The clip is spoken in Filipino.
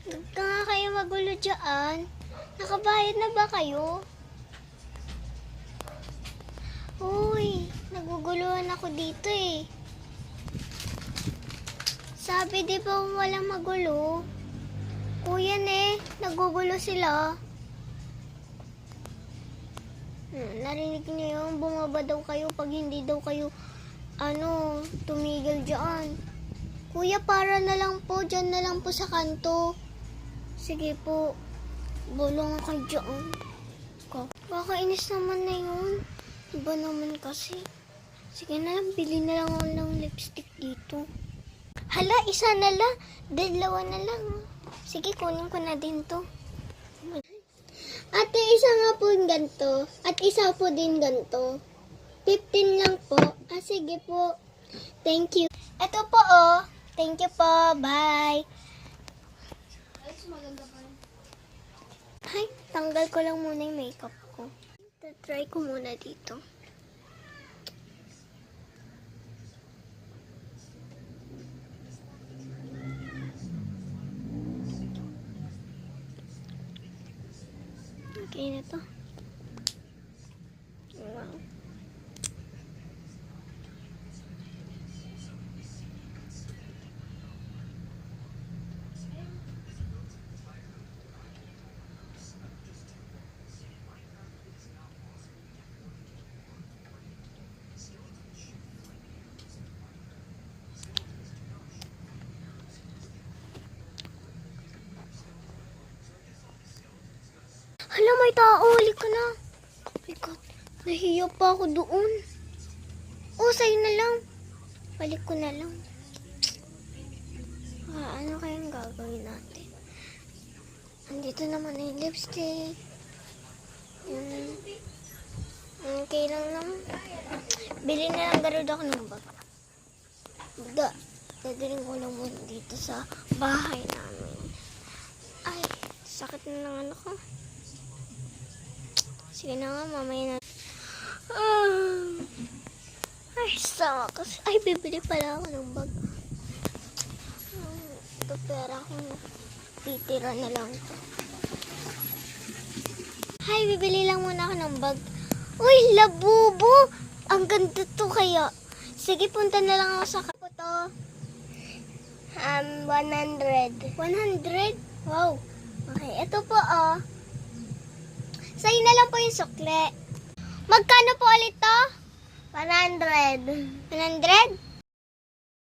Huwag ka nga kayo magulo dyan. Nakabayad na ba kayo? Uy, naguguluhan ako dito eh. Sabi di ba walang magulo? Kuya nagugulo sila. Narinig niyo yun? Bumaba daw kayo pag hindi daw kayo tumigil dyan. Kuya, para na lang po. Dyan na lang po sa kanto. Sige po. Bulong kayo dyan. Kakainis naman na yun. Iba naman kasi. Sige na lang, bili na lang ako ng lipstick dito. Hala, isa na lang. Dalawa na lang. Sige, kunin ko na din to. Ate, isa nga po yung ganito. At isa po din ganito. 15 lang po. Sige po. Thank you. Ito po Thank you po. Bye. Ay, tanggal ko lang muna yung makeup ko. Try ko muna dito. Okay na to. Wow. Hala, may tao. Huli ko na. Oh my God. Nahiya pa ako doon. Sa'yo na lang. Balik ko na lang. Ano kayang gagawin natin? Andito naman na yung lipstick. Okay lang naman. Bili na lang garod ako ng bag. Dadaling ko lang muna dito sa bahay namin. Ay, sakit na ng ano ko. Sige na nga, mamaya na. Ay, sama kasi. Ay, bibili pala ako ng bag. Ito pera ko. Titira na lang ito. Ay, bibili lang muna ako ng bag. Uy, labubo! Ang ganda to kaya. Sige, punta na lang ako sa to. 100. 100? Wow. Okay, ito po Sa'yo na lang po yung sukle. Magkano po ulit to? 100. 100?